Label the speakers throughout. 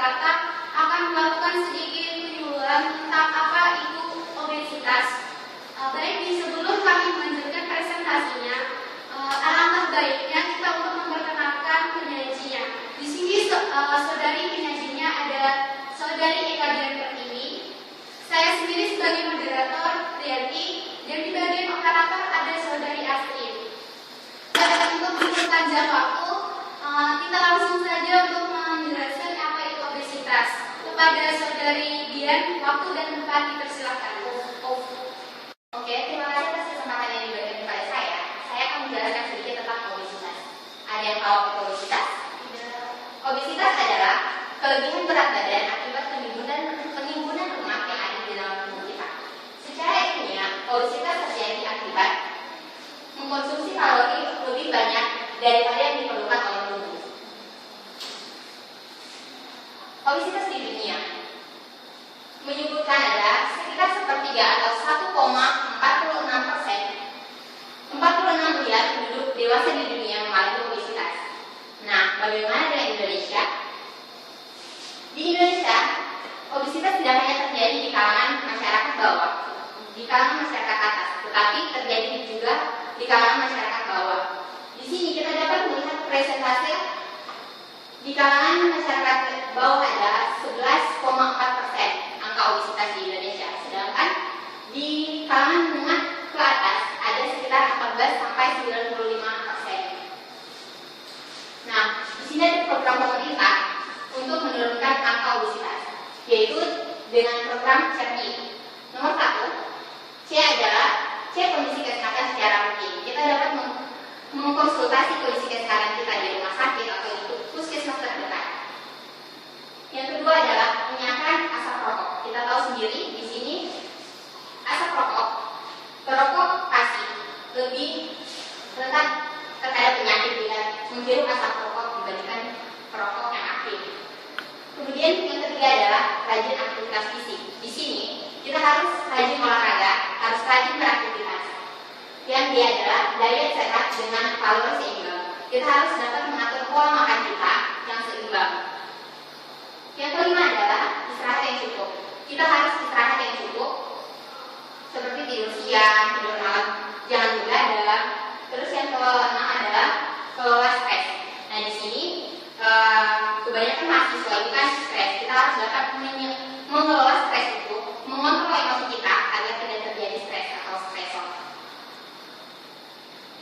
Speaker 1: Jakarta akan melakukan sedikit penyuluhan tentang apa itu obesitas. Baik, sebelum kami melanjutkan presentasinya, alangkah baiknya kita untuk memperkenalkan penyajinya. Di sini saudari penyajinya ada saudari Eka Dian Pertiwi. Saya sendiri sebagai moderator Rianti, dan di bagian operator ada saudari Astrid. Untuk memperpanjang waktu, kita langsung saja untuk menjelaskan apa itu obesitas. Kepada saudari Dian, waktu dan tempat dipersilakan.
Speaker 2: Oke, terima kasih atas kesempatan yang diberikan kepada saya. Saya akan menjelaskan sedikit tentang obesitas. Ada yang tahu apa obesitas? Obesitas adalah kelebihan berat badan akibat penimbunan lemak yang ada di dalam tubuh kita. Secara ilmiah, obesitas terjadi akibat mengkonsumsi kalori lebih banyak daripada yang diperlukan oleh tubuh. Obesitas di dunia menyebutkan ada sekitar sepertiga atau 1,46% penduduk dewasa di dunia mengalami obesitas. Nah, bagaimana dengan Indonesia? Di Indonesia, obesitas tidak hanya terjadi di kalangan masyarakat bawah, di kalangan masyarakat atas, tetapi terjadi juga di kalangan masyarakat bawah. Di sini kita dapat melihat presentase di kalangan masyarakat bawah adalah 11,4% angka obesitas di Indonesia, sedangkan di kalangan menengah ke atas ada sekitar 14 sampai 95%. Nah, di sini ada program pemerintah untuk menurunkan angka obesitas, yaitu dengan program CERTI. Nomor 1, C adalah cek kondisi kesehatan secara rutin. Kita dapat mengkonsultasi kondisi kesehatan kita di rumah sakit atau di puskesmas terdekat. Yang kedua adalah menyiapkan asap rokok. Kita tahu sendiri di sini asap rokok, perokok pasif lebih rentan terhadap penyakit bila menghirup asap rokok dibandingkan perokok yang aktif. Kemudian yang ketiga adalah rajin aktivitas fisik. Di sini kita harus rajin olahraga, harus rajin beraktivitas. Yang dia adalah diet sehat dengan kalori seimbang. Kita harus dapat mengatur pola makan kita yang seimbang. Yang kelima adalah istirahat yang cukup. Kita harus istirahat yang cukup, seperti tidur siang, tidur malam, jangan begadang. Terus yang keenam adalah kelola stres. Nah, di sini kebanyakan mahasiswa itu kan stres. Kita harus dapat mengelola stres itu, mengontrol emosi kita agar tidak terjadi stres atau stresor.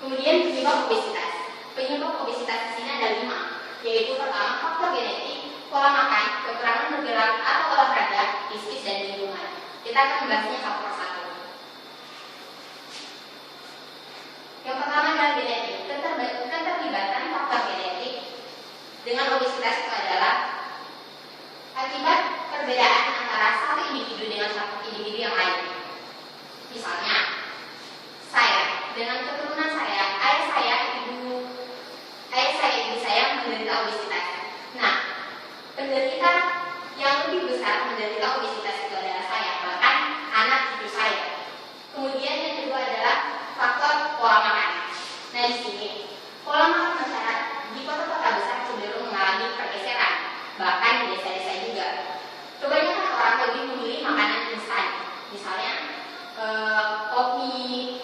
Speaker 2: Kemudian penyebab obesitas. Penyebab obesitas di sini ada 5, yaitu pertama faktor genetik, pola makan, kekurangan bergerak atau olahraga, bisnis dan lingkungan. Kita akan membahasnya satu persatu. Yang pertama adalah genetik. Keterlibatan faktor genetik dengan obesitas itu adalah akibat perbedaan antara satu individu dengan satu individu yang lain. Misalnya, saya dengan keturunan saya, ayah saya, ibu saya menderita obesitas. Nah, penderita yang lebih besar menderita obesitas itu adalah saya, bahkan anak cucu saya. Kemudian yang kedua adalah faktor pola makan. Nah, di sini pola makan masyarakat di kota-kota besar cenderung mengalami pergeseran, bahkan di desa-desa juga. Kebanyakan orang lebih memilih makanan instan, misalnya kopi,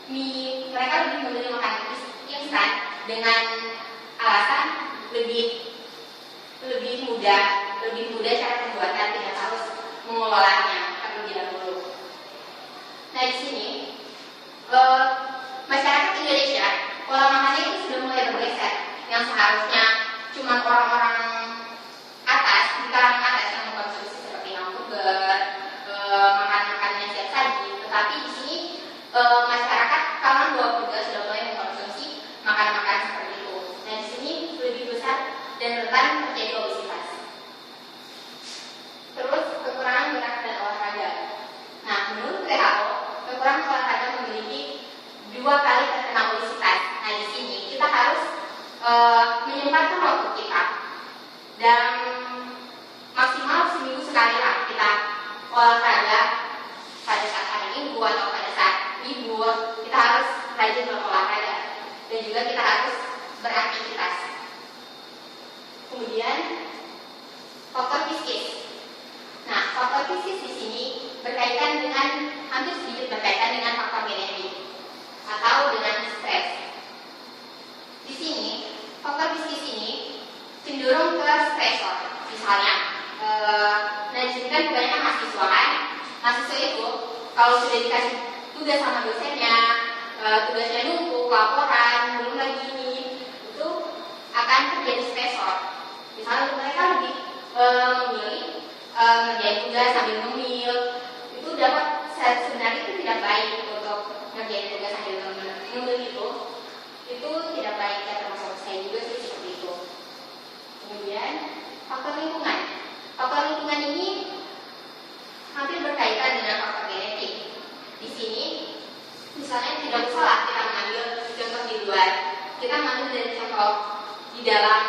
Speaker 2: mie. Mereka lebih memilih makanan instan dengan alasan lebih mudah cara pembuatan, tidak harus mengolahnya terlebih dahulu. Nah, di sini masyarakat Indonesia pola makannya itu sudah mulai bergeser, yang seharusnya cuma orang-orang atas, di kalangan atas yang mengkonsumsi seperti hamburger, makanan-makanan yang siap saji, tetapi di sini masyarakat kalangan bawah juga sudah mulai mengkonsumsi makanan-makanan seperti itu. Nah, di sini lebih besar dan rentan terjadi obesitas. Terus kekurangan gerak dan olahraga. Nah, menurut WHO, kekurangan olahraga memiliki 2 kali terkena obesitas. Nah, di sini kita harus menyempatkan waktu kita dan maksimal seminggu sekali lah kita olahraga pada saat hari Minggu atau pada saat libur. Kita harus rajin berolahraga dan juga kita harus beraktivitas. Kemudian faktor psikis. Nah, faktor psikis di sini berkaitan dengan hampir sedikit berkaitan dengan faktor genetik atau dengan stres. Di sini, faktor psikis ini cenderung ke stresor. Misalnya, nah di sini kan kebanyakan mahasiswa kan, mahasiswa itu kalau sudah dikasih tugas sama dosennya, tugasnya numpuk, laporan, belum lagi ini, itu akan terjadi stresor. Misalnya mereka lebih memilih ngerjain tugas sambil ngemil, itu dapat sebenarnya itu tidak baik untuk ngerjain tugas sambil ngemil itu tidak baik, ya termasuk saya juga sih seperti itu. Kemudian faktor lingkungan. Faktor lingkungan ini hampir berkaitan dengan faktor genetik. Di sini misalnya tidak usahlah kita mengambil contoh di luar, kita mengambil dari contoh di dalam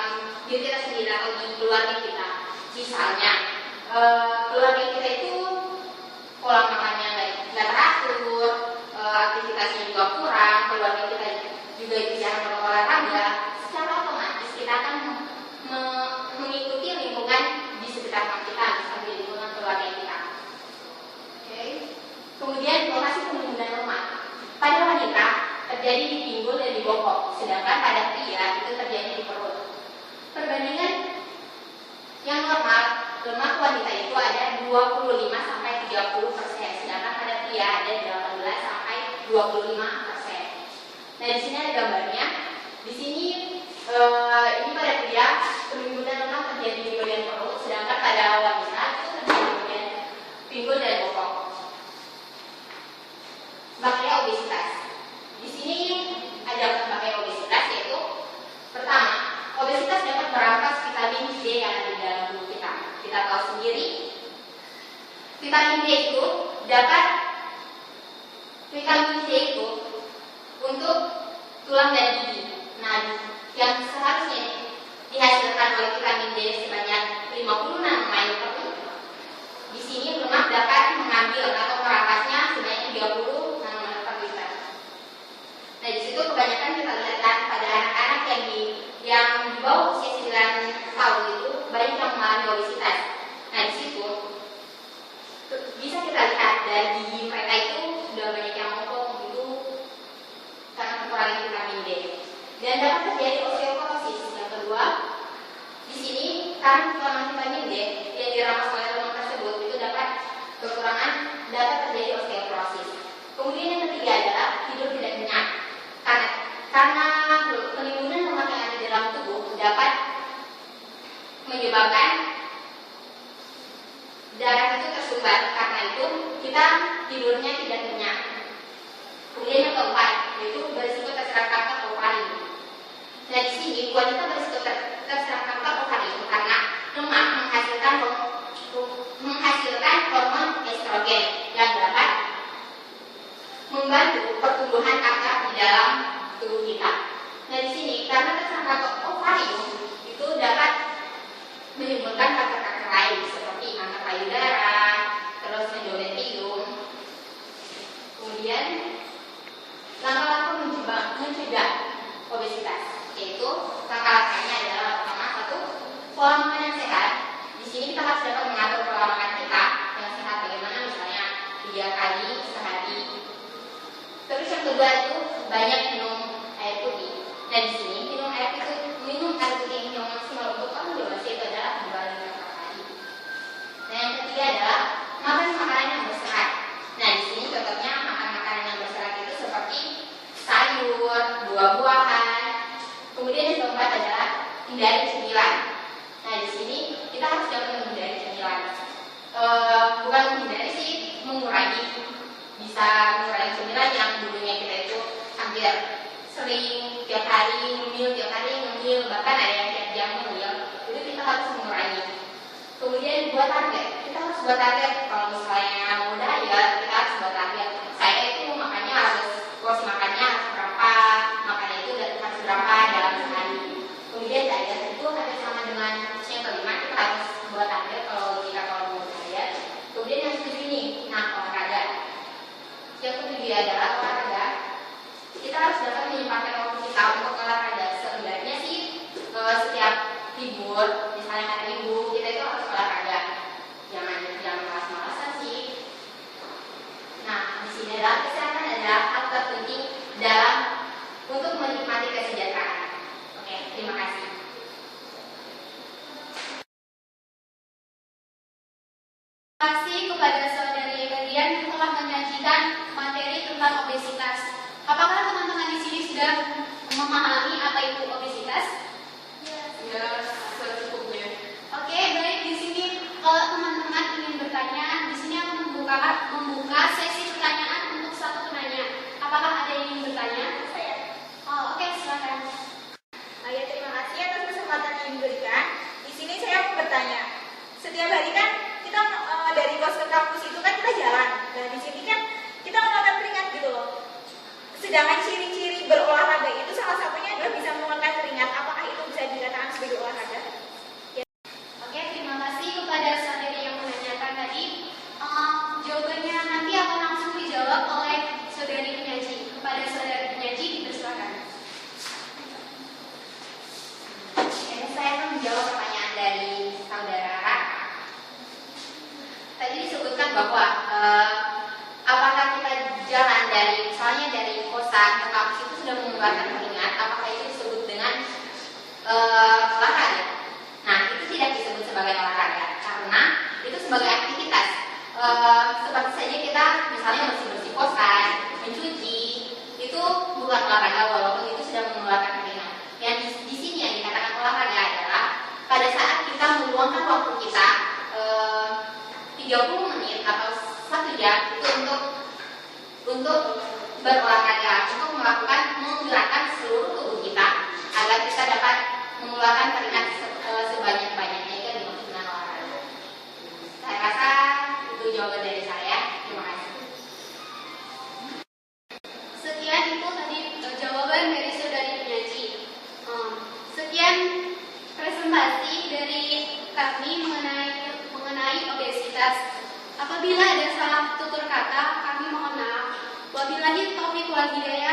Speaker 2: diri kita sendiri atau di keluarga kita. Misalnya keluarga kita itu pola makannya nggak teratur, aktivitasnya juga kurang, keluarga kita juga jarang berolahraga, secara otomatis kita akan mengikuti lingkungan di sekitar kita, misalnya di lingkungan keluarga kita. Oke. Kemudian lokasi penimbunan lemak. Pada wanita terjadi di pinggul dan di bokong, sedangkan pada pria itu terjadi di perut. Perbandingan yang normal, lemak wanita itu ada 25 sampai 30%, sedangkan pada pria ada 18 sampai 25%. Nah, di sini ada gambarnya. Di sini ini pada pria penimbunan lemak terjadi di bagian perut, sedangkan pada wanita itu terjadi di bagian pinggul dan bokong. Bahaya obesitas. Di sini ada bahaya obesitas, yaitu pertama, obesitas dapat merampas vitamin D yang ada di dalam tubuh kita. Kita tahu sendiri, vitamin D itu untuk tulang dan gigi. Nah, yang seharusnya dihasilkan oleh vitamin D sebanyak 50 nanomicron, di sini lemak dapat mengambil atau merampasnya sebanyak 30 nanomicron. Nah, di situ kebanyakan kita lihat pada anak-anak yang di bawah usia 9 tahun itu banyak yang mengalami obesitas. Nah, di situ bisa kita lihat dari gigi mereka itu sudah banyak yang mopong gitu karena kekurangan vitamin D. Dan dapat terjadi osteoporosis. Yang kedua, di sini karena kekurangan vitamin D yang dirampas oleh lemak tersebut itu dapat terjadi osteoporosis. Kemudian yang ketiga adalah tidur tidak nyenyak. Karena penimbunan lemak yang ada di dalam tubuh dapat menyebabkan darah itu tersumbat. Karena itu kita tidurnya tidak nyenyak. Kemudian yang keempat yaitu berisiko terserang kanker ovarium. Nah, di sini wanita berisiko terserang kanker ovarium karena lemak menghasilkan hormon estrogen yang dapat membantu pertumbuhan kanker di dalam tubuh kita. Nah, di sini karena terserang kanker ovarium itu dapat menimbulkan kanker-kanker lain seperti kanker payudara, terus endometrium. Kemudian langkah-langkah mencegah obesitas, yaitu langkah-langkahnya adalah pertama, satu, pola makan yang sehat. Di sini kita harus dapat mengatur pola makan kita yang sehat, bagaimana misalnya 3 kali sehari. Terus yang kedua itu banyak minum air putih. Nah, di sini minum air putih yang maksimal untuk orang dewasa itu adalah 2 liter per hari. Nah, yang ketiga adalah makan makanan yang berserat. Nah, di sini contohnya makan makanan yang berserat itu seperti sayur, buah-buahan. Kemudian yang keempat adalah hindari cemilan. Nah, di sini kita harus dapat menghindari cemilan. Bukan menghindari sih, mengurangi. Bisa mengurangi cemilan yang dulunya kita itu hampir sering tiap hari ngemil, bahkan ada yang tiap jam ngemil. Itu kita harus mengurangi. Kemudian buat target, kita harus buat target. Kalau misalnya mau diet, kita harus buat target. Saya itu makannya harus porsi makannya harus berapa, makannya itu harus berapa dalam sehari. Kemudian diet itu hampir sama dengan yang kelima, kita harus buat target kalau mau diet. Kemudian yang ketujuh nih, olahraga. Yang ketujuh adalah olahraga. Kita harus dapat menyempatkan waktu kita untuk olahraga. Sebenarnya sih setiap libur, misalnya hari Minggu, kita itu harus olahraga.
Speaker 1: memahami apa itu obesitas?
Speaker 2: Ya, secukupnya.
Speaker 1: Oke, baik. Di sini kalau teman-teman ingin bertanya, di sini aku membuka sesi pertanyaan untuk satu penanya. Apakah ada yang ingin bertanya?
Speaker 3: Saya.
Speaker 1: Oh, oke, silakan.
Speaker 3: Ya, terima kasih atas kesempatan yang diberikan. Di sini saya mau bertanya. Setiap hari kan kita dari kos ke kampus itu kan kita jalan. Nah, di sini kan kita mengeluarkan keringat gitu loh. Sedangkan ciri-ciri berolahraga itu salah satunya adalah bisa mengeluarkan keringat. Apakah itu bisa dikatakan sebagai olahraga?
Speaker 1: Oke, terima kasih kepada saudari yang menanyakan tadi. Jawabannya nanti akan langsung dijawab oleh saudari penyaji. Kepada saudari penyaji, dipersilakan.
Speaker 2: Ya, saya akan menjawab pertanyaan dari saudara. Tadi disebutkan bahwa apakah kita jalan dari misalnya dari kosan ke kampus itu sudah mengeluarkan keringat, apakah itu disebut dengan olahraga? Nah, itu tidak disebut sebagai olahraga karena itu sebagai aktivitas. Seperti saja kita misalnya bersih-bersih kosan, mencuci, itu bukan olahraga walaupun itu sudah mengeluarkan keringat. Yang di sini yang dikatakan olahraga adalah pada saat kita meluangkan waktu kita 30 menit atau 1 jam itu untuk berolahraga, untuk menggerakkan seluruh tubuh kita agar kita dapat mengeluarkan keringat sebanyak-banyaknya. Itu yang dimaksud dengan olahraga. Saya rasa itu jawaban dari saya. Terima kasih.
Speaker 1: Sekian itu tadi jawaban dari saudari penyaji. Sekian presentasi dari kami mengenai obesitas. Apabila ada salah tutur kata, kami mohon maaf. Wabillahi taufiq wal hidayah.